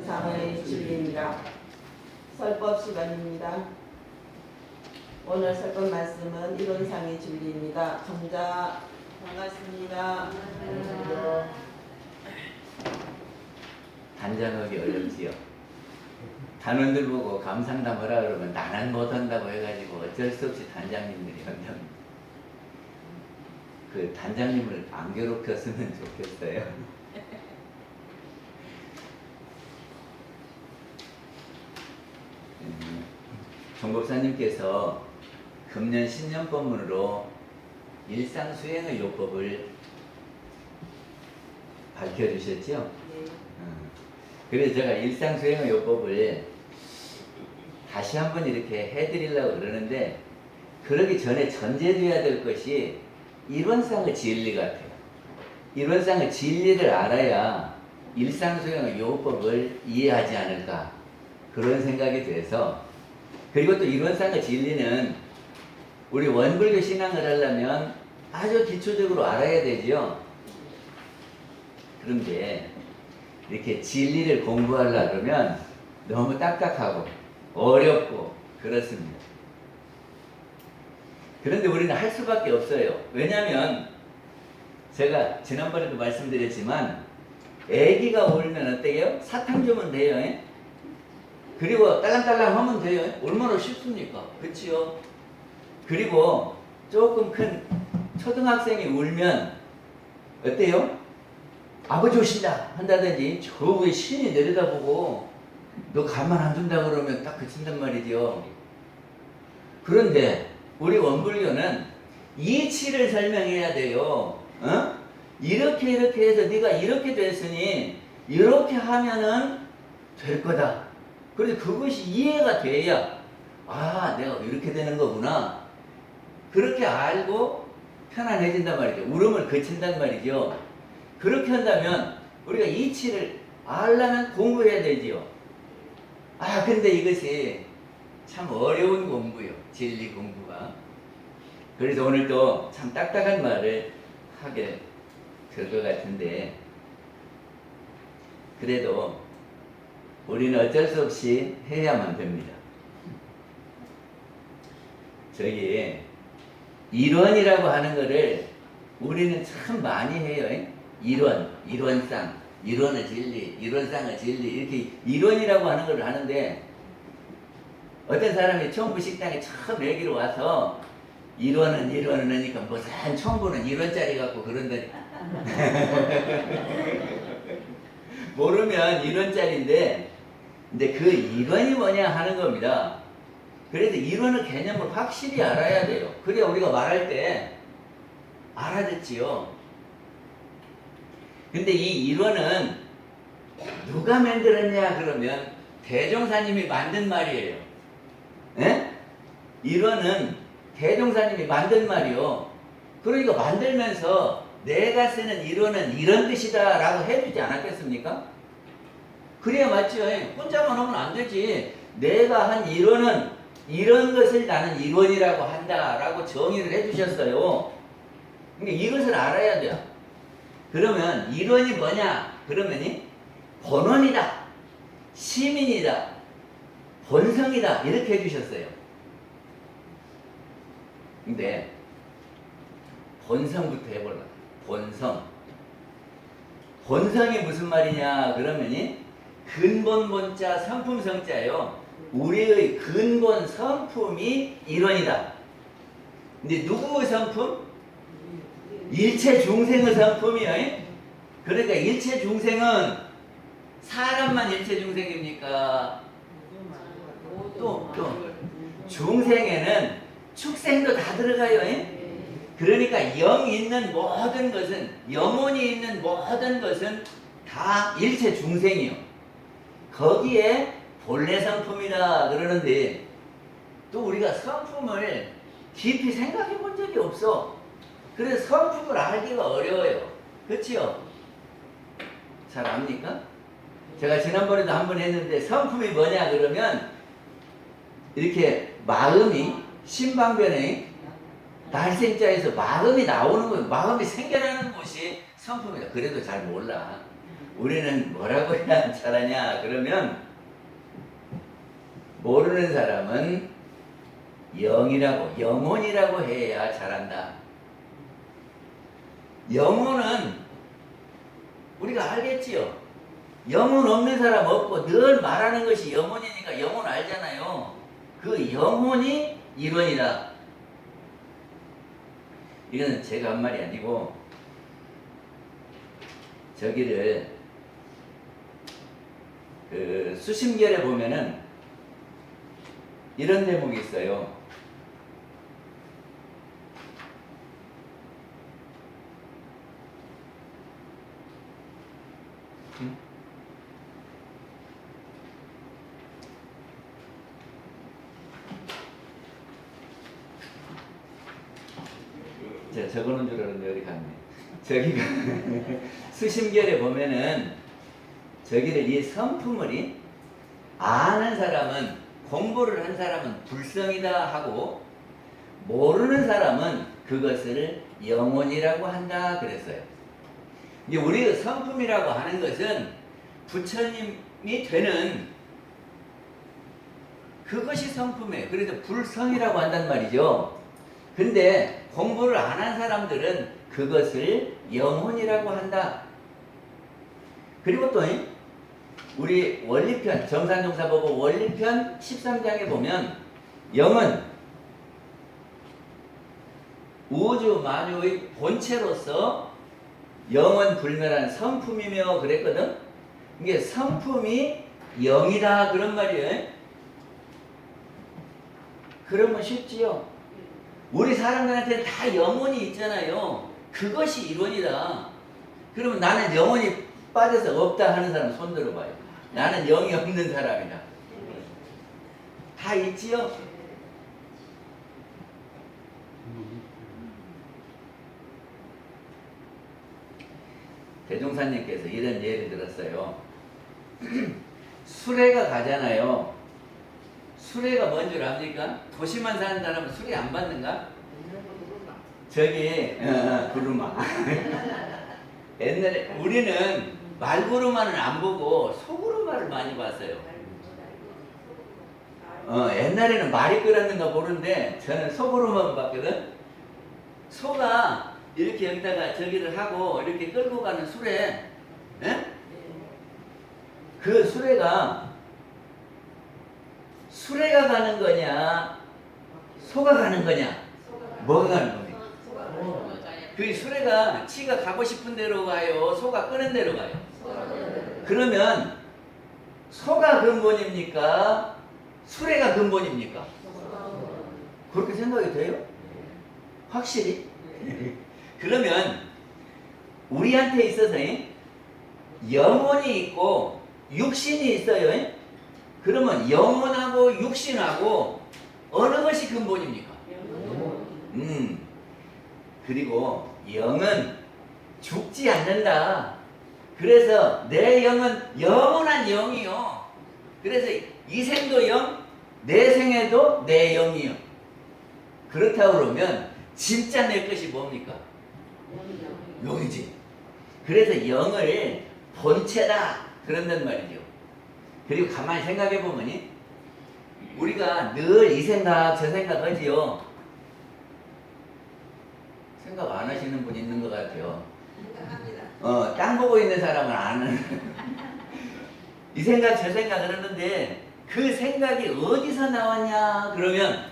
상의 진리입니다. 설법 시간입니다. 오늘 설법 말씀은 이론상의 진리입니다. 정자 반갑습니다. 단장하기 어렵지요. 단원들 보고 감상담 하라 그러면 나는 못한다고 해가지고 어쩔 수 없이 단장님들이 한답니다. 그 단장님을 안 괴롭혔으면 좋겠어요. 정법사님께서 금년 신년법문으로 일상수행의 요법을 밝혀주셨죠? 네. 그래서 제가 일상수행의 요법을 다시 한번 이렇게 해드리려고 그러는데, 그러기 전에 전제돼야 될 것이 이론상의 진리 같아요. 이론상의 진리를 알아야 일상수행의 요법을 이해하지 않을까, 그런 생각이 돼서. 그리고 또 이론상의 진리는 우리 원불교 신앙을 하려면 아주 기초적으로 알아야 되지요. 그런데 이렇게 진리를 공부하려고 그러면 너무 딱딱하고 어렵고 그렇습니다. 그런데 우리는 할 수밖에 없어요. 왜냐하면 제가 지난번에도 말씀드렸지만 애기가 울면 어때요? 사탕 주면 돼요. 그리고 딸랑딸랑 하면 돼요. 얼마나 쉽습니까? 그치요? 그리고 조금 큰 초등학생이 울면 어때요? 아버지 오신다 한다든지 저 위에 신이 내려다보고 너 가만 안 둔다 그러면 딱 그친단 말이죠. 그런데 우리 원불교는 이치를 설명해야 돼요. 이렇게 해서 네가 이렇게 됐으니 이렇게 하면은 될 거다. 그래서 그것이 이해가 돼야 내가 이렇게 되는 거구나. 그렇게 알고 편안해진단 말이죠. 울음을 그친단 말이죠. 그렇게 한다면 우리가 이치를 알려면 공부해야 되지요. 근데 이것이 참 어려운 공부요. 진리 공부가. 그래서 오늘 또 참 딱딱한 말을 하게 될 것 같은데, 그래도 우리는 어쩔 수 없이 해야만 됩니다. 저기 이론이라고 하는 거를 우리는 참 많이 해요. 이론상, 이론의 진리, 이론상의 진리, 이렇게 이론이라고 하는 걸 하는데, 어떤 사람이 청부 식당에 처음 얘기로 와서 이론은 하니까 무슨 청부는 이론짜리 갖고 그런다니까. 모르면 이론짜리인데, 근데 그 이론이 뭐냐 하는 겁니다. 그래서 이론의 개념을 확실히 알아야 돼요. 그래야 우리가 말할 때 알아듣지요. 근데 이 이론은 누가 만들었냐 그러면 대종사님이 만든 말이에요. 이론은 대종사님이 만든 말이요. 그러니까 만들면서 내가 쓰는 이론은 이런 뜻이다 라고 해주지 않았겠습니까? 그래야 맞죠. 혼자만 하면 안 되지. 내가 한 이론은 이런 것을 나는 이론이라고 한다 라고 정의를 해주셨어요. 그러니까 이것을 알아야 돼요. 그러면 이론이 뭐냐? 그러면이 본원이다, 시민이다, 본성이다 이렇게 해주셨어요. 근데 본성부터 해볼라. 본성이 무슨 말이냐 그러면이 근본 본자 성품 성자예요. 우리의 근본 성품이 이론이다. 근데 누구의 성품? 일체 중생의 성품이에요. 그러니까 일체 중생은 사람만 일체 중생입니까? 또 중생에는 축생도 다 들어가요. 그러니까 영 있는 모든 것은, 영혼이 있는 모든 것은 다 일체 중생이요. 거기에 본래 성품이다 그러는데, 또 우리가 성품을 깊이 생각해 본 적이 없어. 그래서 성품을 알기가 어려워요. 그렇지요? 잘 압니까? 제가 지난번에도 한번 했는데, 성품이 뭐냐 그러면 이렇게 마음이 신방변에 날생자에서 마음이 나오는 거예요. 마음이 생겨나는 것이 성품이다. 그래도 잘 몰라. 우리는 뭐라고 해야 잘하냐 그러면 모르는 사람은 영이라고 영혼이라고 해야 잘한다. 영혼은 우리가 알겠지요. 영혼 없는 사람 없고 늘 말하는 것이 영혼이니까 영혼 알잖아요. 그 영혼이 이론이다. 이거는 제가 한 말이 아니고 저기를 그 수심결에 보면은 이런 대목이 있어요. 제가 적어놓은 줄 알았는데 어디 갔네. 저기가 수심결에 보면은 저기를 이 성품을 아는 사람은 공부를 한 사람은 불성이다 하고 모르는 사람은 그것을 영혼이라고 한다 그랬어요. 이제 우리 성품이라고 하는 것은 부처님이 되는 그것이 성품이에요. 그래서 불성이라고 한단 말이죠. 근데 공부를 안 한 사람들은 그것을 영혼이라고 한다. 그리고 또 우리 원리편 정산정사보고 원리편 13장에 보면 영은 우주 만유의 본체로서 영은 불멸한 성품이며 그랬거든. 이게 성품이 영이다 그런 말이에요. 그러면 쉽지요. 우리 사람들한테 다 영혼이 있잖아요. 그것이 이론이다. 그러면 나는 영혼이 빠져서 없다 하는 사람 손 들어봐요. 나는 영이 없는 사람이다. 다 있지요? 대종사님께서 이런 예를 들었어요. 수레가 가잖아요. 수레가 뭔 줄 압니까? 도시만 사는 사람은 수레 안 받는가? 저기 구르마. 옛날에 우리는 말구르마는 안 보고 소구르마를 많이 봤어요. 옛날에는 말이 끌었는가 모르는데 저는 소구르마만 봤거든. 소가 이렇게 여기다가 저기를 하고 이렇게 끌고 가는 수레. 에? 그 수레가 가는 거냐 소가 가는 거냐 뭐가 가는 겁니까? 그 수레가 치가 가고 싶은 대로 가요 소가 끄는 대로 가요? 그러면 소가 근본입니까? 수레가 근본입니까? 그렇게 생각이 돼요? 확실히? 그러면 우리한테 있어서 영혼이 있고 육신이 있어요. 그러면 영혼하고 육신하고 어느 것이 근본입니까? 그리고 영은 죽지 않는다. 그래서 내 영은 영원한 영이요. 그래서 이 생도 영, 내 생에도 내 영이요. 그렇다고 그러면 진짜 내 것이 뭡니까? 영이지. 그래서 영을 본체다 그런단 말이죠. 그리고 가만히 생각해 보면 우리가 늘 이 생각 저 생각 하지요. 생각 안 하시는 분 있는 것 같아요. 땅 보고 있는 사람은 아는. 이 생각 저 생각 그러는데 그 생각이 어디서 나왔냐 그러면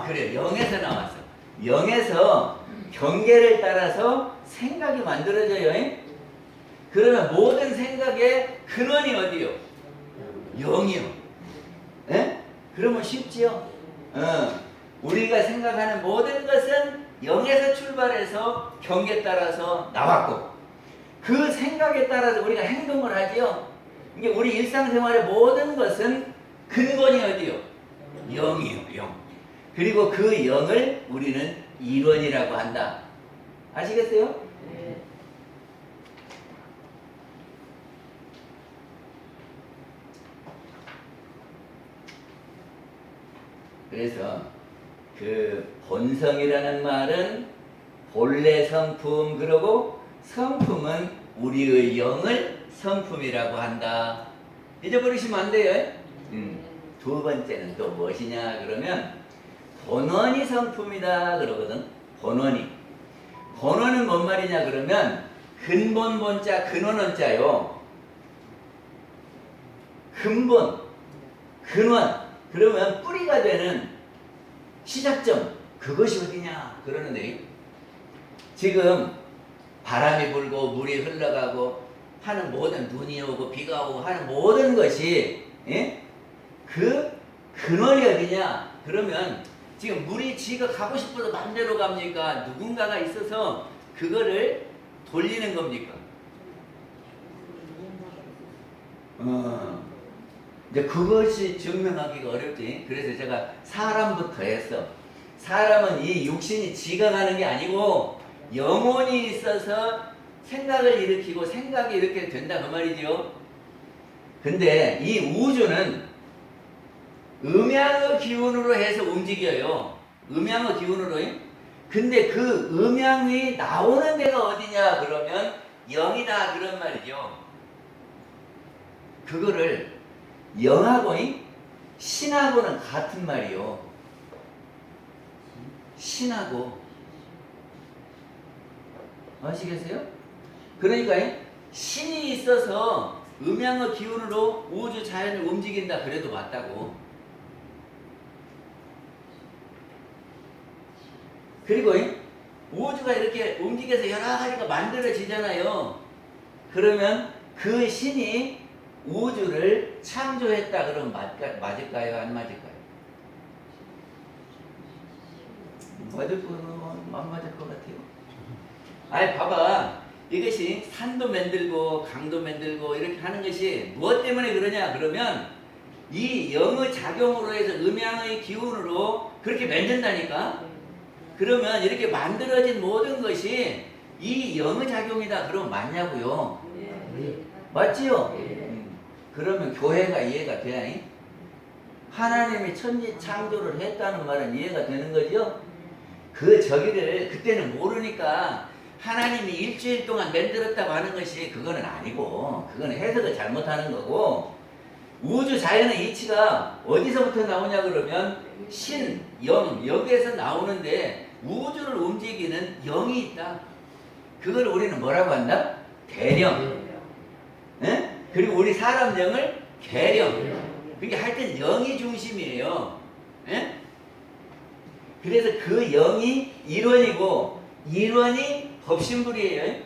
그래 영에서 나왔어. 영에서 경계를 따라서 생각이 만들어져요. 그러면 모든 생각의 근원이 어디요? 영이요. 에? 그러면 쉽지요? 우리가 생각하는 모든 것은 영에서 출발해서 경계에 따라서 나왔고 그 생각에 따라서 우리가 행동을 하지요. 이게 우리 일상생활의 모든 것은 근본이 어디요? 영이요. 영. 그리고 그 영을 우리는 이론이라고 한다. 아시겠어요? 네. 그래서 그 본성이라는 말은 본래 성품 그러고 성품은 우리의 영을 성품이라고 한다. 잊어버리시면 안 돼요. 두 번째는 또 무엇이냐 그러면 본원이 성품이다 그러거든. 본원이. 본원은 뭔 말이냐 그러면 근본 본자 근원 원자요. 근본 근원 그러면 뿌리가 되는 시작점 그것이 어디냐 그러는데 지금 바람이 불고 물이 흘러가고 하는 모든 눈이 오고 비가 오고 하는 모든 것이 그 근원이 어디냐 그러면 지금 물이 지가 가고 싶어도 맘대로 갑니까? 누군가가 있어서 그거를 돌리는 겁니까? 이제 그것이 증명하기가 어렵지. 그래서 제가 사람부터 했어. 사람은 이 육신이 지가 가는 게 아니고 영혼이 있어서 생각을 일으키고 생각이 이렇게 된다 그 말이죠. 근데 이 우주는 음양의 기운으로 해서 움직여요. 음양의 기운으로. 근데 그 음양이 나오는 데가 어디냐 그러면 영이다 그런 말이죠. 그거를 영하고 신하고는 같은 말이요. 신하고 아시겠어요? 그러니까 신이 있어서 음양의 기운으로 우주 자연을 움직인다 그래도 맞다고. 그리고 우주가 이렇게 움직여서 여러 가지가 만들어지잖아요. 그러면 그 신이 우주를 창조했다 그러면 맞을까요? 안 맞을까요? 안 맞을 것 같아요. 아니 봐봐, 이것이 산도 만들고 강도 만들고 이렇게 하는 것이 무엇 때문에 그러냐 그러면 이 영의 작용으로 해서 음양의 기운으로 그렇게 만든다니까. 그러면 이렇게 만들어진 모든 것이 이 영의 작용이다 그러면 맞냐고요? 맞지요? 그러면 교회가 이해가 돼야 하나님이 천지 창조를 했다는 말은 이해가 되는 거죠? 그 저기를 그때는 모르니까 하나님이 일주일 동안 만들었다고 하는 것이 그거는 아니고 그거는 해석을 잘못하는 거고 우주 자연의 이치가 어디서부터 나오냐 그러면 신, 영 여기에서 나오는데 우주를 움직이는 영이 있다. 그걸 우리는 뭐라고 한다? 대령. 에? 그리고 우리 사람 영을 계령. 그게 하여튼 영이 중심이에요. 에? 그래서 그 영이 일원이고 일원이 법신불이에요.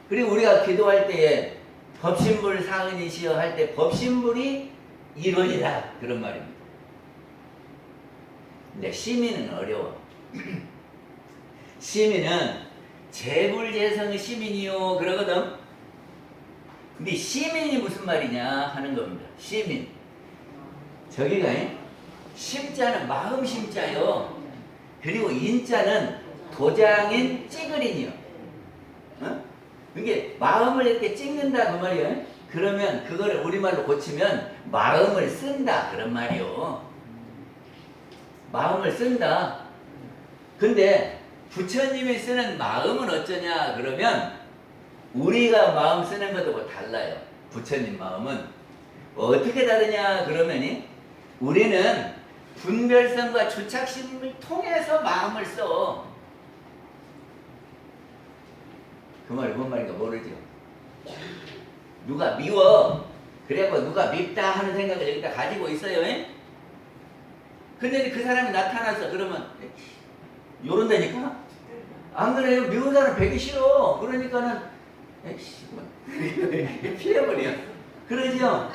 그리고 우리가 기도할 때에 법신불 사은이시여 할 때 법신불이 일원이다 그런 말입니다. 근데 시민은 어려워. 시민은 재불재성의 시민이요 그러거든. 근데 시민이 무슨 말이냐 하는 겁니다. 시민. 저기가 심자는 마음 심자요. 그리고 인자는 도장인 찌그린이요. 어? 이게 마음을 이렇게 찍는다 그 말이에요. 그러면 그거를 우리말로 고치면 마음을 쓴다 그런 말이요. 마음을 쓴다. 근데 부처님이 쓰는 마음은 어쩌냐 그러면 우리가 마음 쓰는 것하고 달라요. 부처님 마음은 어떻게 다르냐 그러면 우리는 분별성과 주착심을 통해서 마음을 써. 그 말이 뭔 말인가 모르죠. 누가 미워 그래고 누가 밉다 하는 생각을 여기다 가지고 있어요. 근데 그 사람이 나타나서 그러면 요런다니까? 안 그래요? 미운 사람 배기 싫어. 그러니까는 피해버려. 그러죠?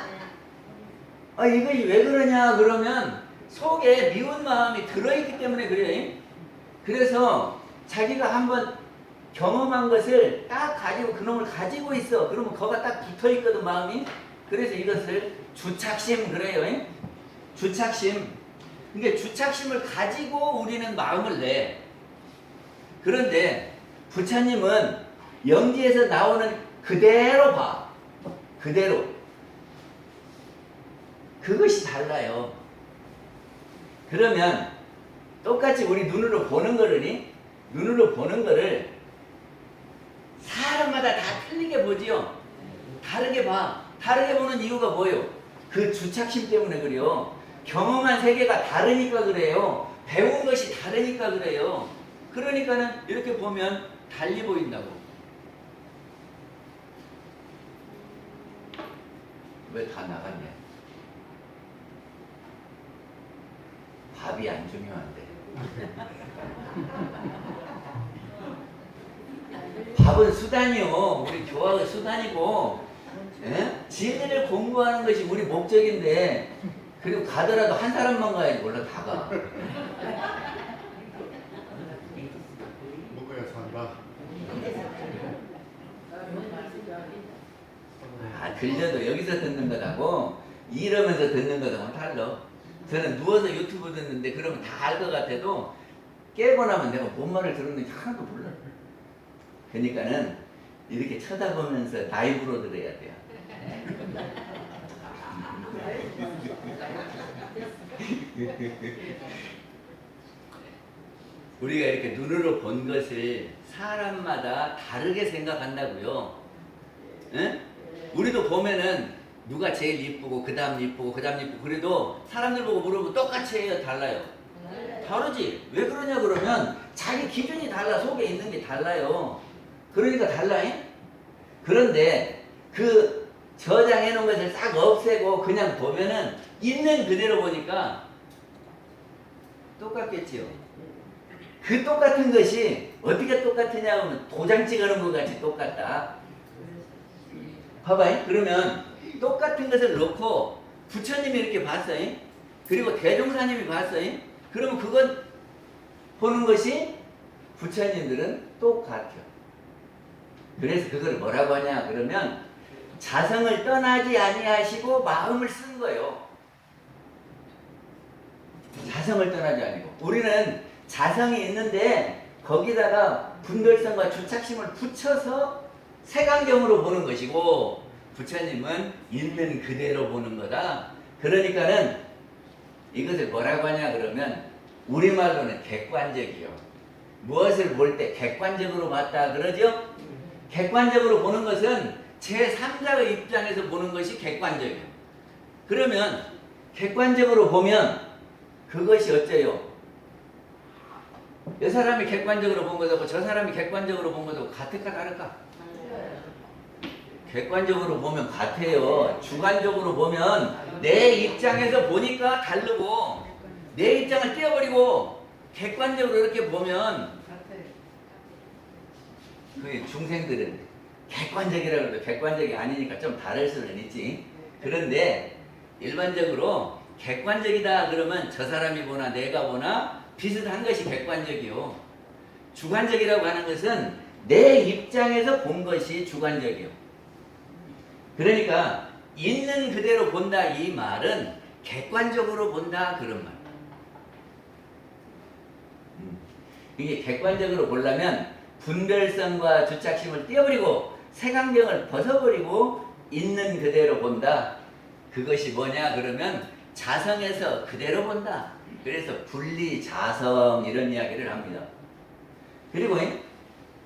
아, 이것이 왜 그러냐 그러면 속에 미운 마음이 들어있기 때문에 그래요. 그래서 자기가 한번 경험한 것을 딱 가지고 그놈을 가지고 있어. 그러면 거가 딱 붙어있거든 마음이. 그래서 이것을 주착심 그래요. 주착심. 그러니까 주착심을 가지고 우리는 마음을 내. 그런데 부처님은 영지에서 나오는 그대로 봐. 그대로. 그것이 달라요. 그러면 똑같이 우리 눈으로 보는 거를 사람 사람마다 다 틀리게 보지요. 다르게 봐. 다르게 보는 이유가 뭐예요? 그 주착심 때문에 그래요. 경험한 세계가 다르니까 그래요. 배운 것이 다르니까 그래요. 그러니까는 이렇게 보면 달리 보인다고. 왜 다 나갔냐? 밥이 안 중요한데. 밥은 수단이요. 우리 교학의 수단이고, 예? 진리를 공부하는 것이 우리 목적인데, 그리고 가더라도 한 사람만 가야지. 몰라 다 가. 먹어야 산다. 아, 들려도 여기서 듣는 거하고 이러면서 듣는 거하고는 달라. 저는 누워서 유튜브 듣는데 그러면 다 알 것 같아도 깨고 나면 내가 뭔 말을 들었는지 하나도 몰라. 그러니까는 이렇게 쳐다보면서 라이브로 들어야 돼요. 우리가 이렇게 눈으로 본 것을 사람마다 다르게 생각한다고요. 응? 우리도 보면은 누가 제일 이쁘고 그 다음 이쁘고 그 다음 이쁘고 그래도 사람들 보고 물어보면 똑같이 해요? 달라요? 다르지. 왜 그러냐 그러면 자기 기준이 달라. 속에 있는 게 달라요. 그러니까 달라요. 그런데 그 저장해 놓은 것을 싹 없애고 그냥 보면은 있는 그대로 보니까 똑같겠지요. 그 똑같은 것이 어떻게 똑같으냐 하면 도장 찍어놓은 것 같이 똑같다. 봐봐요. 그러면 똑같은 것을 놓고 부처님이 이렇게 봤어요. 그리고 대종사님이 봤어요. 그러면 그건 보는 것이 부처님들은 똑같아요. 그래서 그걸 뭐라고 하냐 그러면 자성을 떠나지 아니하시고 마음을 쓴 거예요. 자성을 떠나지 아니고 우리는 자성이 있는데 거기다가 분별성과 주착심을 붙여서 색안경으로 보는 것이고 부처님은 있는 그대로 보는 거다. 그러니까는 이것을 뭐라고 하냐 그러면 우리말로는 객관적이요. 무엇을 볼 때 객관적으로 봤다 그러죠? 객관적으로 보는 것은 제3자의 입장에서 보는 것이 객관적이에요. 그러면 객관적으로 보면 그것이 어째요? 이 사람이 객관적으로 본 것하고 저 사람이 객관적으로 본 것하고 같을까 다를까? 객관적으로 보면 같아요. 주관적으로 보면 내 입장에서 보니까 다르고 내 입장을 떼어버리고 객관적으로 이렇게 보면 그 중생들은 객관적이라고 해도 객관적이 아니니까 좀 다를 수는 있지. 그런데 일반적으로 객관적이다 그러면 저 사람이 보나 내가 보나 비슷한 것이 객관적이요. 주관적이라고 하는 것은 내 입장에서 본 것이 주관적이요. 그러니까 있는 그대로 본다 이 말은 객관적으로 본다 그런 말. 이게 객관적으로 보려면 분별성과 주착심을 떼어버리고 색안경을 벗어버리고 있는 그대로 본다. 그것이 뭐냐 그러면 자성에서 그대로 본다. 그래서 분리 자성 이런 이야기를 합니다. 그리고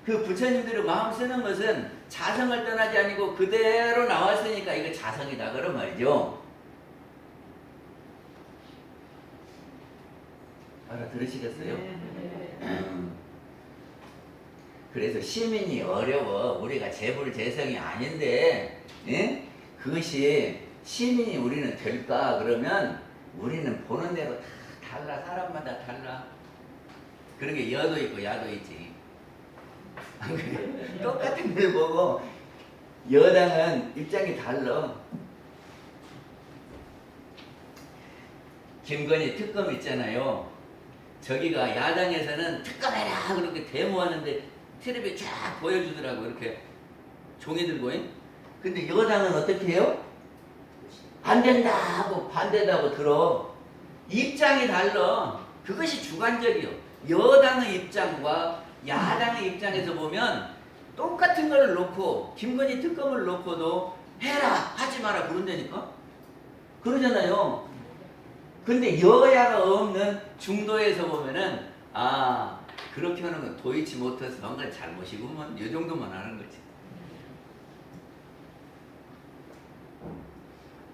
그 부처님들이 마음 쓰는 것은 자성을 떠나지 아니고 그대로 나왔으니까 이거 자성이다 그런 말이죠. 알아들으시겠어요? 그래서 시민이 어려워. 우리가 재불재성이 아닌데 예? 그것이 시민이 우리는 될까 그러면 우리는 보는 대로 다 달라. 사람마다 달라. 그런 게 여도 있고 야도 있지. 똑같은 걸 보고 여당은 입장이 달라. 김건희 특검 있잖아요. 저기가 야당에서는 특검해라 그렇게 데모하는데 텔레비에 쫙 보여주더라고. 이렇게 종이 들고. 근데 여당은 어떻게 해요? 안 된다 하고 반대다고 들어. 입장이 달라. 그것이 주관적이요. 여당의 입장과 야당의 입장에서 보면 똑같은 걸 놓고 김건희 특검을 놓고도 해라 하지 마라 그런다니까. 그러잖아요. 근데 여야가 없는 중도에서 보면은 아 그렇게 하는 건 도이치 못해서 뭔가 잘못이구먼 이 정도만 하는 거지.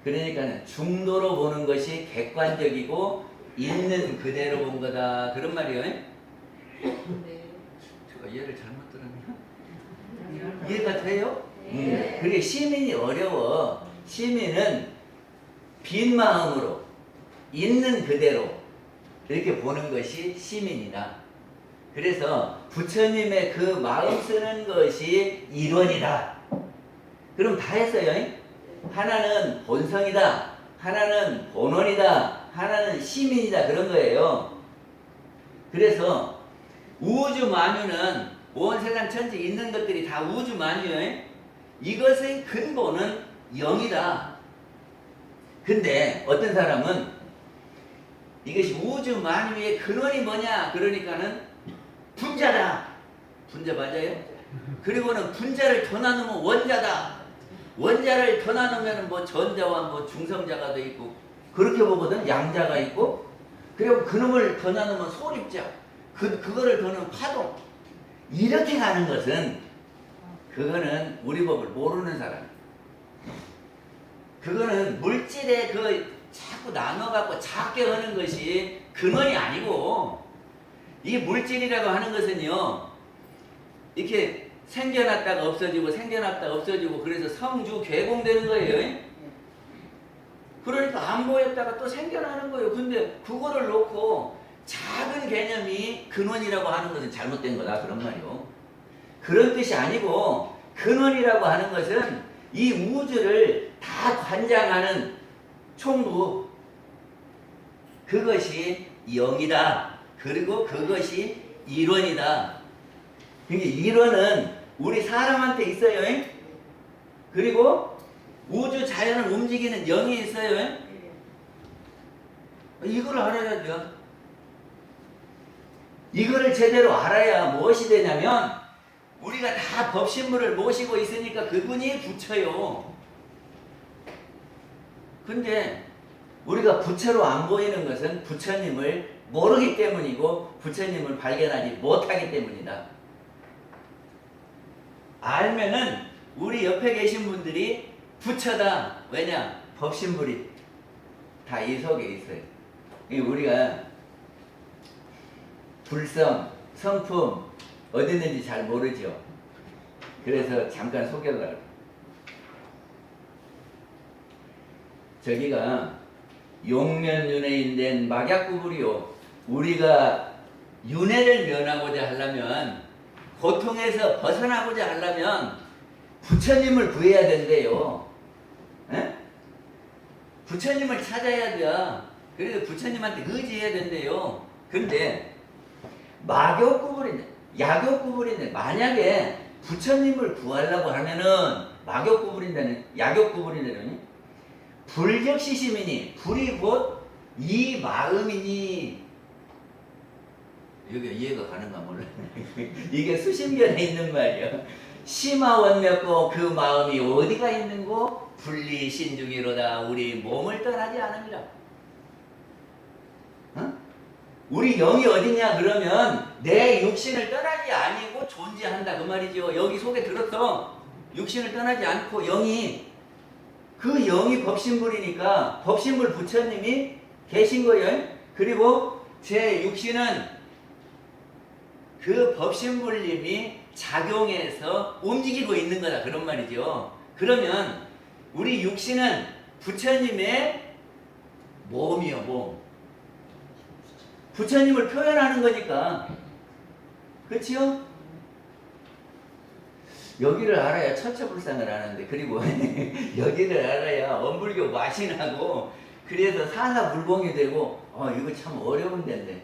그러니까 중도로 보는 것이 객관적이고 있는 그대로 본 거다. 그런 말이에요. 네. 제가 이해를 잘못 들었나? 이해가 돼요? 네. 그게 시민이 어려워. 시민은 빈 마음으로 있는 그대로 이렇게 보는 것이 시민이다. 그래서 부처님의 그 마음 쓰는 것이 일원이다. 그럼 다 했어요. 하나는 본성이다. 하나는 본원이다. 하나는 시민이다. 그런 거예요. 그래서 우주 만유는 온 세상 천지 있는 것들이 다 우주 만유예요. 이것의 근본은 영이다. 근데 어떤 사람은 이것이 우주 만유의 근원이 뭐냐? 그러니까는 분자다. 분자 맞아요? 그리고는 분자를 더 나누면 원자다. 원자를 더 나누면 뭐 전자와 뭐 중성자가 돼 있고 그렇게 보거든. 양자가 있고 그리고 그놈을 더 나누면 소립자. 그거를 더 나누면 파동. 이렇게 가는 것은 그거는 우리 법을 모르는 사람. 그거는 물질의 그 자꾸 나눠갖고 작게 하는 것이 근원이 아니고 이 물질이라고 하는 것은요 이렇게 생겨났다가 없어지고 생겨났다가 없어지고 그래서 성주 괴공되는 거예요. 그러니까 안 보였다가 또 생겨나는 거예요. 근데 그거를 놓고 작은 개념이 근원이라고 하는 것은 잘못된 거다 그런 말이요. 그런 뜻이 아니고 근원이라고 하는 것은 이 우주를 다 관장하는 총부 그것이 영이다. 그리고 그것이 일원이다. 그러니까 일원은 우리 사람한테 있어요. 그리고 우주 자연을 움직이는 영이 있어요. 이걸 알아야 돼요. 이거를 제대로 알아야 무엇이 되냐면 우리가 다 법신물을 모시고 있으니까 그분이 부처요. 근데 우리가 부처로 안 보이는 것은 부처님을 모르기 때문이고 부처님을 발견하지 못하기 때문이다. 알면은 우리 옆에 계신 분들이 부처다. 왜냐? 법신물이 다 이 속에 있어요. 우리가 불성, 성품 어디 있는지 잘 모르죠. 그래서 잠깐 소개를 할게요. 저기가 용면윤회인된 막약구불이요. 우리가 윤회를 면하고자 하려면 고통에서 벗어나고자 하려면 부처님을 구해야 된대요. 에? 부처님을 찾아야 돼요. 그래서 부처님한테 의지해야 된대요. 근데 막욕구불인데 약욕구불인데 만약에 부처님을 구하려고 하면은 막욕구불인데는 약욕구불인데는 불격시시민이 불이 곧 이 마음이니 여기 이해가 가는가 몰라. 이게 수심견에 있는 말이야. 심화원몇고 그 마음이 어디가 있는고 분리신중이로다. 우리 몸을 떠나지 않습니다. 어? 우리 영이 어디냐 그러면 내 육신을 떠나지 아니고 존재한다 그 말이죠. 여기 속에 들었어. 육신을 떠나지 않고 영이 그 영이 법신불이니까 법신불 부처님이 계신 거예요. 그리고 제 육신은 그 법신불님이 작용해서 움직이고 있는 거다 그런 말이죠. 그러면 우리 육신은 부처님의 몸이요 몸. 부처님을 표현하는 거니까. 그렇지요? 여기를 알아야 처처불상을 하는데 그리고 여기를 알아야 엄불교 마신하고 그래서 사사불공이 되고 이거 참 어려운 데인데.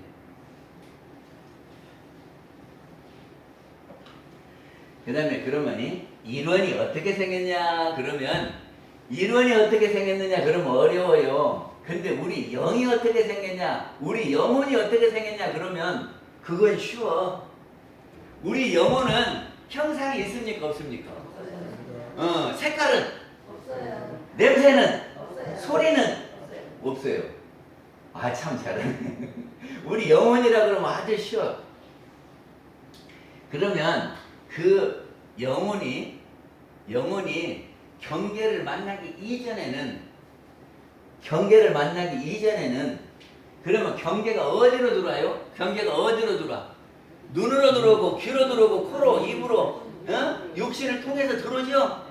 그 다음에 그러면 일원이 어떻게 생겼냐 그러면 일원이 어떻게 생겼느냐 그러면 어려워요. 근데 우리 영이 어떻게 생겼냐 우리 영혼이 어떻게 생겼냐 그러면 그건 쉬워. 우리 영혼은 형상이 있습니까 없습니까? 색깔은? 없어요. 냄새는? 없어요. 소리는? 없어요. 아 참 잘하네. 우리 영혼이라 그러면 아주 쉬워. 그러면 그 영혼이 경계를 만나기 이전에는 경계를 만나기 이전에는 그러면 경계가 어디로 들어와요? 경계가 어디로 들어와? 눈으로 들어오고 귀로 들어오고 코로 입으로 육신을 통해서 들어오죠?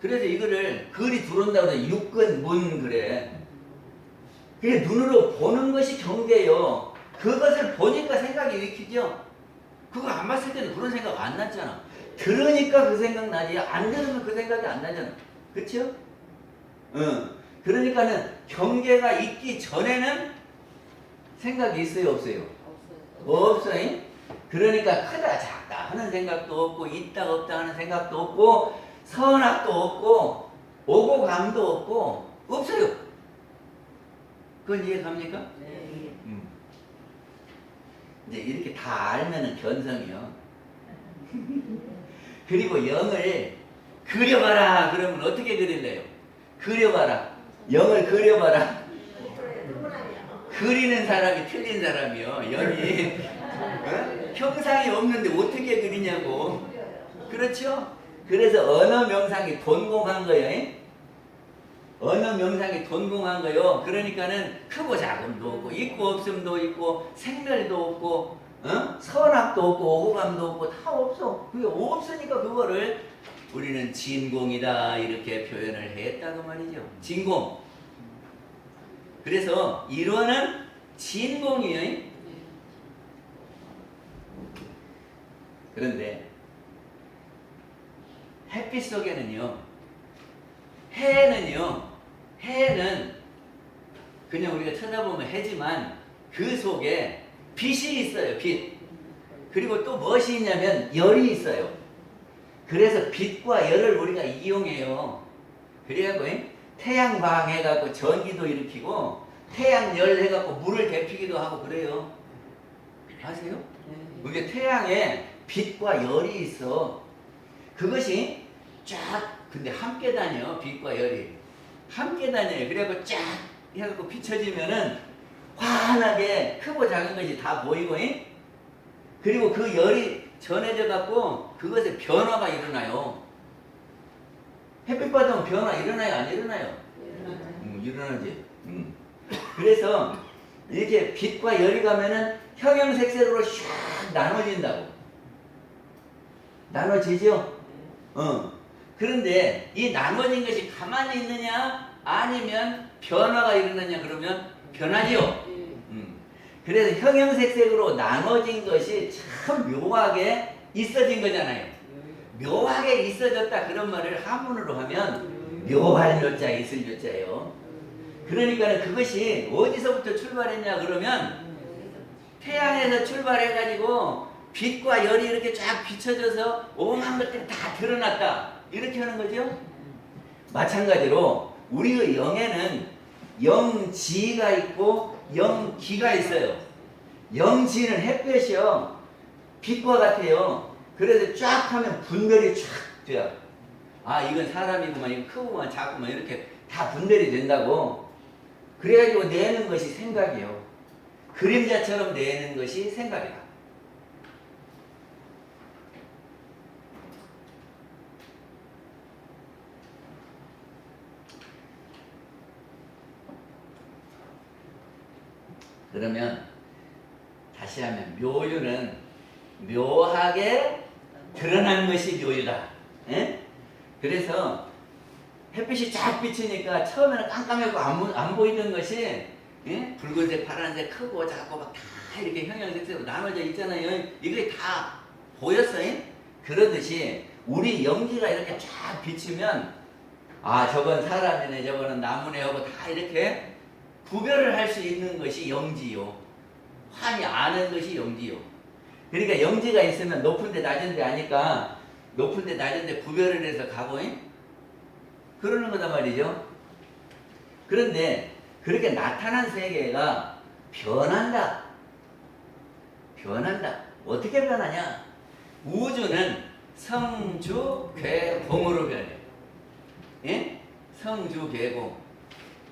그래서 이거를 글이 들어온다고 해서 육근 문 그래. 그게 눈으로 보는 것이 경계요. 그것을 보니까 생각이 일으키죠. 그거 안 봤을 때는 그런 생각 안 났잖아. 들으니까 그 생각 나지. 안 들으면 그 생각이 안 나잖아. 그렇죠? 그러니까는 경계가 있기 전에는 생각이 있어요, 없어요? 없어요. 그러니까 크다 작다 하는 생각도 없고 있다 없다 하는 생각도 없고 선악도 없고 오고 감도 없고 없어요. 그건 이해갑니까? 네. 이제 이렇게 다 알면은 견성이요. 그리고 영을 그려봐라 그러면 어떻게 그릴래요? 그려봐라. 영을 그려봐라. 그리는 사람이 틀린 사람이요. 영이 형상이 없는데 어떻게 그리냐고. 그렇죠? 그래서 언어 명상이 돈공한 거예요. 언어 명상이 돈공한 거요. 그러니까는 크고 작음도 없고 있고 없음도 있고 생멸도 없고 선악도 없고 오고감도 없고 다 없어. 그게 없으니까 그거를 우리는 진공이다 이렇게 표현을 했다고 말이죠. 진공. 그래서 이론은 진공이에요. 그런데 햇빛 속에는요. 해는 그냥 우리가 쳐다보면 해지만 그 속에 빛이 있어요. 빛. 그리고 또 무엇이 있냐면 열이 있어요. 그래서 빛과 열을 우리가 이용해요. 그래갖고 태양광 해갖고 전기도 일으키고 태양열 해갖고 물을 데피기도 하고 그래요. 아세요? 그게 태양에 빛과 열이 있어. 그것이 쫙 근데 함께 다녀. 빛과 열이 함께 다녀요. 그래갖고 쫙 해갖고 비춰지면은 환하게 크고 작은 것이 다 보이고 그리고 그 열이 전해져 갖고 그것에 변화가 일어나요. 햇빛 받으면 변화 일어나요? 안 일어나요? 일어나지. 그래서 이렇게 빛과 열이 가면은 형형색색으로 샥 나눠진다고. 나눠지죠? 그런데 이 나눠진 것이 가만히 있느냐 아니면 변화가 일어나냐 그러면 변하지요. 그래서 형형색색으로 나눠진 것이 참 묘하게 있어진 거잖아요. 묘하게 있어졌다 그런 말을 한문으로 하면 묘할 묘자 있을 묘자예요. 그러니까 그것이 어디서부터 출발했냐 그러면 태양에서 출발해가지고 빛과 열이 이렇게 쫙 비춰져서 오만 것들이 다 드러났다 이렇게 하는 거죠. 마찬가지로 우리의 영에는 영지가 있고 영기가 있어요. 영지는 햇볕이요. 빛과 같아요. 그래서 쫙 하면 분별이 쫙 돼요. 아 이건 사람이구만 이건 크구만 작구만 이렇게 다 분별이 된다고. 그래가지고 내는 것이 생각이에요. 그림자처럼 내는 것이 생각이다. 그러면 다시 하면 묘유는 묘하게 드러난 것이 묘유다. 에? 그래서 햇빛이 쫙 비치니까 처음에는 깜깜하고 안 보이던 것이 에? 붉은색, 파란색, 크고 작고 막 다 이렇게 형형색색으로 나눠져 있잖아요. 이게 다 보였어요. 그러듯이 우리 영지가 이렇게 쫙 비치면 아 저건 사람이네 저거는 나무네 하고 다 이렇게 구별을 할 수 있는 것이 영지요. 환히 아는 것이 영지요. 그러니까 영지가 있으면 높은데 낮은데 아니까 높은데 낮은데 구별을 해서 가고 그러는 거단 말이죠. 그런데 그렇게 나타난 세계가 변한다. 변한다. 어떻게 변하냐? 우주는 성주, 괴공으로 변해요. 예? 성주, 괴공.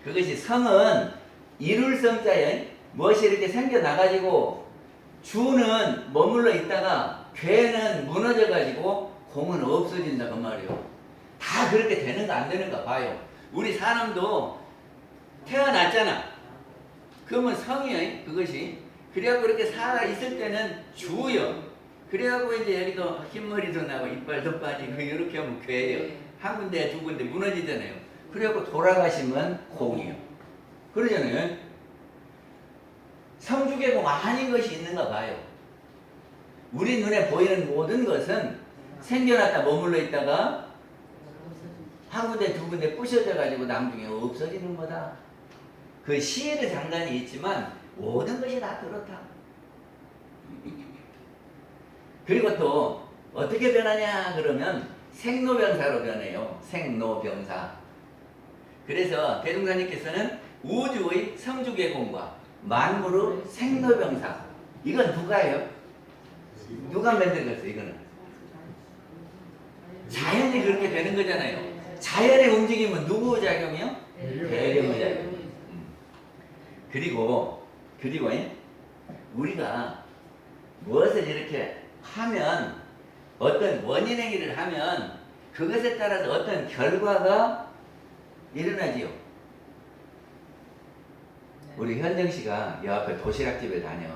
그것이 성은 이룰 성자예요. 무엇이 이렇게 생겨나가지고 주는 머물러 있다가 괴는 무너져가지고 공은 없어진다 그 말이에요. 다 그렇게 되는가 안 되는가 봐요. 우리 사람도 태어났잖아. 그러면 성이요, 그것이. 그래갖고 그렇게 살아 있을 때는 주요. 그래갖고 이제 여기도 흰머리도 나고 이빨도 빠지고 이렇게 하면 괴예요. 한 군데 두 군데 무너지잖아요. 그래갖고 돌아가시면 공이요. 그러잖아요. 성주계공 아닌 것이 있는가 봐요. 우리 눈에 보이는 모든 것은 생겨났다 머물러 있다가 한 군데 두 군데 부셔져 가지고 나중에 없어지는 거다. 그 시에도 장단이 있지만 모든 것이 다 그렇다. 그리고 또 어떻게 변하냐 그러면 생로병사로 변해요. 생로병사. 그래서 대종사님께서는 우주의 성주계공과 만물의 생로병사. 이건 누가 해요? 누가 만들었어요? 이거는 자연이 그렇게 되는 거잖아요. 자연의 움직임은 누구 작용이요? 대령의 작용. 그리고 우리가 무엇을 이렇게 하면 어떤 원인 행위를 하면 그것에 따라서 어떤 결과가 일어나지요. 우리 현정 씨가 여 앞에 도시락집에 다녀.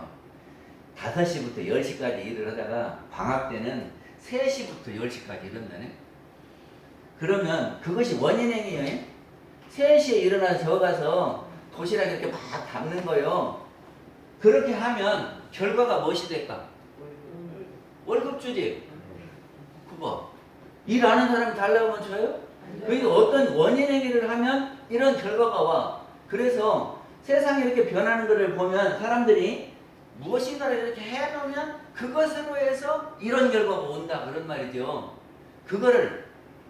5시부터 10시까지 일을 하다가 방학 때는 3시부터 10시까지 일한다네. 그러면 그것이 원인 행위예요. 3시에 일어나서 저 가서 도시락 이렇게 막 담는 거요. 그렇게 하면 결과가 무엇이 될까? 월급 주지. 그거 일하는 사람이 달라고 하면 줘요? 그러니까 어떤 원인 행위를 하면 이런 결과가 와. 그래서 세상이 이렇게 변하는 것을 보면 사람들이 무엇인가를 이렇게 해놓으면 그것으로 해서 이런 결과가 온다 그런 말이죠. 그거를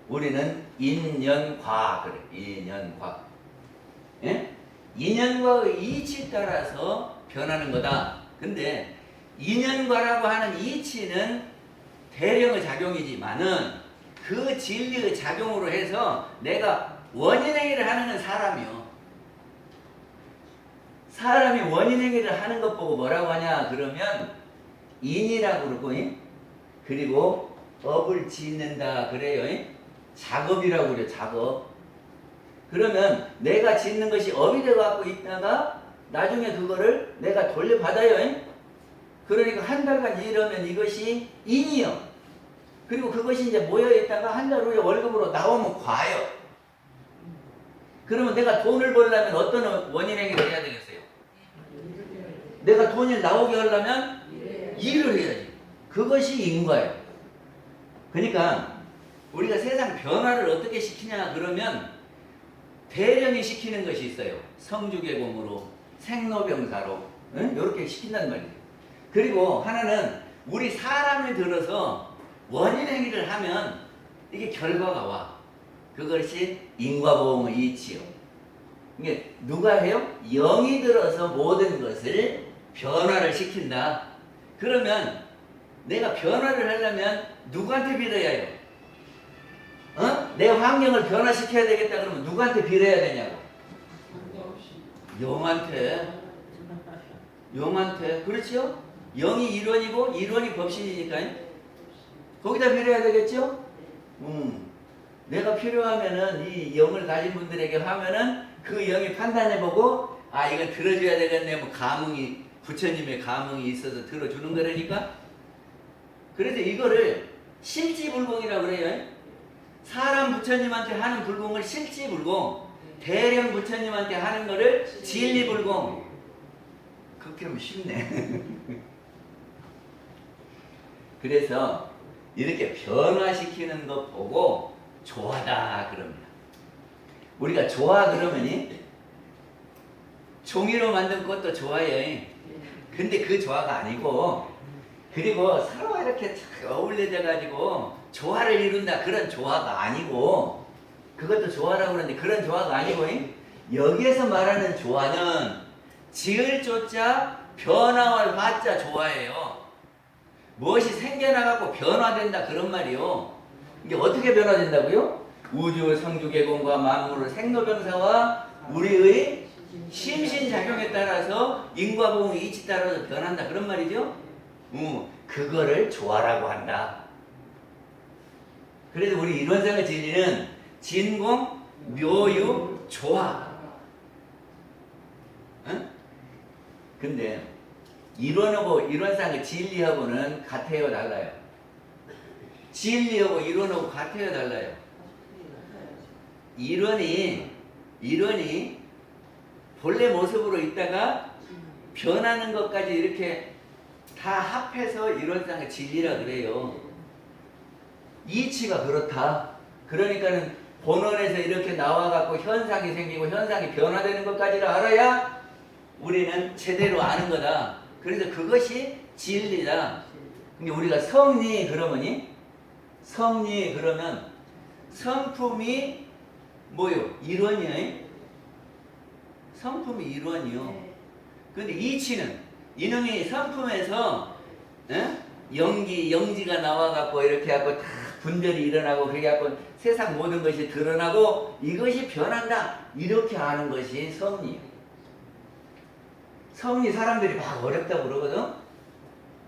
우리는 인연과 그래. 인연과. 예? 인연과의 이치 따라서 변하는 거다. 근데 인연과라고 하는 이치는 대령의 작용이지만은 그 진리의 작용으로 해서 내가 원인행위를 하는 건 사람이요. 사람이 원인행위를 하는 것 보고 뭐라고 하냐 그러면 인이라고 그러고 그리고 업을 짓는다 그래요. 작업이라고 그래요. 작업. 그러면 내가 짓는 것이 업이 되어 갖고 있다가 나중에 그거를 내가 돌려받아요. 그러니까 한 달간 일하면 이것이 인이요. 그리고 그것이 이제 모여있다가 한 달 후에 월급으로 나오면 과요. 그러면 내가 돈을 벌려면 어떤 원인행위를 해야 되겠어요? 내가 돈이 나오게 하려면 일을 해야지. 그것이 인과예요. 그러니까 우리가 세상 변화를 어떻게 시키냐 그러면 대령이 시키는 것이 있어요. 성주계공으로 생로병사로 이렇게 시킨단 말이에요. 그리고 하나는 우리 사람을 들어서 원인행위를 하면 이게 결과가 와. 그것이 인과보험의 이치요. 이게 누가 해요? 영이 들어서 모든 것을 변화를 시킨다. 그러면 내가 변화를 하려면 누구한테 빌어야 해요? 내 환경을 변화시켜야 되겠다 그러면 누구한테 빌어야 되냐고? 영한테. 영한테. 그렇죠? 영이 일원이고 일원이 법신이니까요. 거기다 빌어야 되겠죠? 내가 필요하면은 이 영을 가진 분들에게 하면은 그 영이 판단해보고 아 이건 들어줘야 되겠네 뭐 감흥이 부처님의 감흥이 있어서 들어주는 거라니까. 그래서 이거를 실지불공이라고 그래요. 사람 부처님한테 하는 불공을 실지불공, 대령 부처님한테 하는 거를 진리불공. 그렇게 하면 쉽네. 그래서 이렇게 변화시키는 것 보고 조화다 그럽니다. 우리가 조화 그러면이 종이로 만든 것도 조화예요. 근데 그 조화가 아니고 그리고 서로 이렇게 어울려져 가지고 조화를 이룬다 그런 조화가 아니고 그것도 조화라고 그러는데 그런 조화가 아니고 여기에서 말하는 조화는 지을 조자 변화할 화자 조화예요. 무엇이 생겨나갖고 변화된다 그런 말이요. 이게 어떻게 변화된다고요? 우주 성주계공과 만물의 생로병사와 우리의 심신작용에 따라서 인과보험의 이치 따라서 변한다 그런 말이죠. 그거를 조화라고 한다. 그래서 우리 이론상의 진리는 진공, 묘유, 조화. 근데 이론하고 이론상의 진리하고는 같아요, 달라요? 진리하고 이론하고 같아요, 달라요? 이론이 본래 모습으로 있다가 변하는 것까지 이렇게 다 합해서 이론상의 진리라 그래요. 이치가 그렇다. 그러니까는 본원에서 이렇게 나와갖고 현상이 생기고 현상이 변화되는 것까지를 알아야 우리는 제대로 아는 거다. 그래서 그것이 진리다. 근데 우리가 성리 그러면 성품이 뭐요? 이론이에요. 성품이 이론이요. 근데 이치는 이놈이 성품에서 영지가 나와갖고 이렇게 하고 다 분별이 일어나고 그렇게 하고 세상 모든 것이 드러나고 이것이 변한다. 이렇게 아는 것이 성리예요. 성리 사람들이 막 어렵다고 그러거든.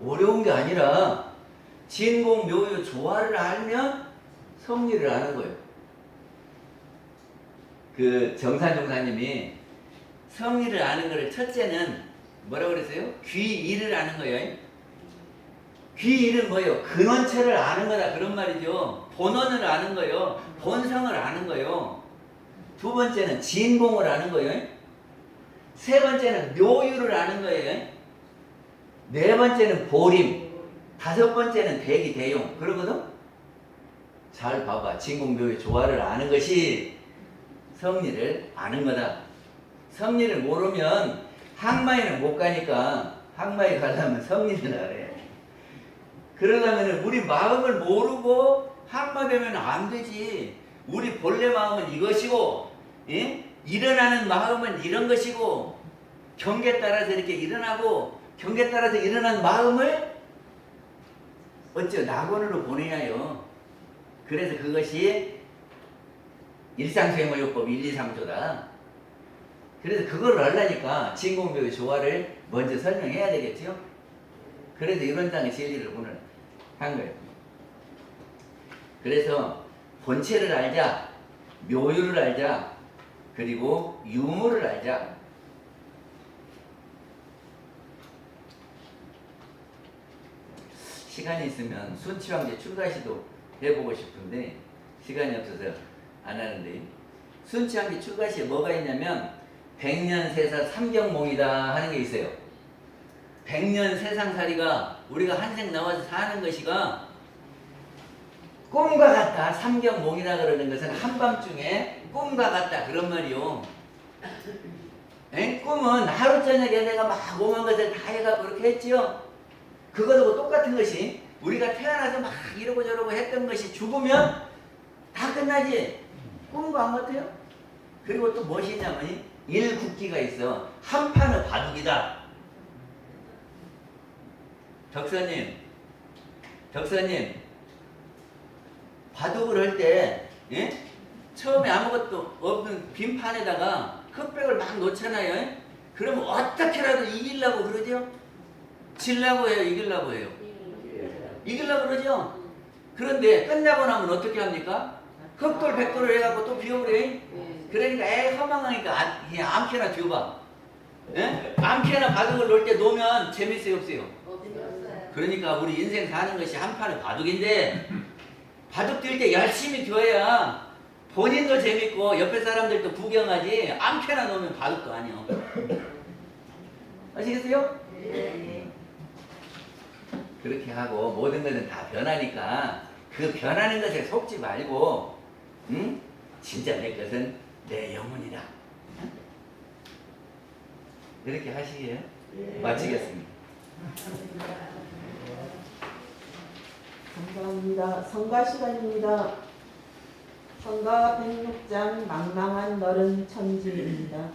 어려운 게 아니라 진공 묘유 조화를 알면 성리를 아는 거예요. 그 정산종사님이 성리를 아는 거를 첫째는 뭐라고 그랬어요? 귀일을 아는 거예요. 귀일은 뭐예요? 근원체를 아는 거다 그런 말이죠. 본원을 아는 거예요. 본성을 아는 거예요. 두 번째는 진공을 아는 거예요. 세 번째는 묘유를 아는 거예요. 네 번째는 보림. 다섯 번째는 대기 대용. 그러거든? 잘 봐봐. 진공 묘유 조화를 아는 것이 성리를 아는 거다. 성리를 모르면 항마에는 못 가니까 항마에 가려면 성리를 알아야 돼. 그러려면 우리 마음을 모르고 항마되면 안 되지. 우리 본래 마음은 이것이고, 예? 일어나는 마음은 이런 것이고, 경계에 따라서 이렇게 일어나고, 경계에 따라서 일어난 마음을 어째 낙원으로 보내야요. 그래서 그것이 일상생활요법 1, 2, 3조다. 그래서 그걸 알려니까 진공묘의 조화를 먼저 설명해야 되겠죠. 그래서 이론상의 진리를 오늘 한 거예요. 그래서 본체를 알자, 묘유를 알자, 그리고 유무를 알자. 시간이 있으면 순치황제 출가시도 해보고 싶은데 시간이 없어서 안 하는데, 순치황제 출가시에 뭐가 있냐면 백년세사 삼경몽이다 하는 게 있어요. 백년 세상살이가 우리가 한생 나와서 사는 것이가 꿈과 같다. 삼경몽이다 그러는 것은 한밤중에 꿈과 같다 그런 말이요. 꿈은 하루 저녁에 내가 막 오만 것을 다 해가고 그렇게 했지요. 그거하고 똑같은 것이 우리가 태어나서 막 이러고 저러고 했던 것이 죽으면 다 끝나지. 꿈과 안 같아요? 그리고 또 무엇이냐면 일국기가 있어. 한판의 바둑이다. 덕서님, 바둑을 할 때, 예? 처음에 아무것도 없는 빈판에다가 흑백을 막 놓잖아요. 예? 그러면 어떻게라도 이기려고 그러죠? 지려고 해요? 이기려고 해요? 이기려고 그러죠? 그런데 끝나고 나면 어떻게 합니까? 흑돌, 백돌을 해갖고 또 비워버려요. 그러니까 허망하니까 그냥 아무렇게나 비워봐. 예? 아무렇게나 바둑을 놓을 때 놓으면 재밌어요? 없어요? 그러니까 우리 인생 사는 것이 한판의 바둑인데 바둑 뛸 때 열심히 둬야 본인도 재밌고 옆에 사람들도 구경하지 아무렇게나 놓으면 바둑도 아니요. 아시겠어요? 네. 그렇게 하고 모든 것은 다 변하니까 그 변하는 것에 속지 말고 진짜 내 것은 내 영혼이다. 이렇게 하시게요. 네. 마치겠습니다. 감사합니다. 성가 시간입니다. 성가 106장 망망한 너른 천지입니다.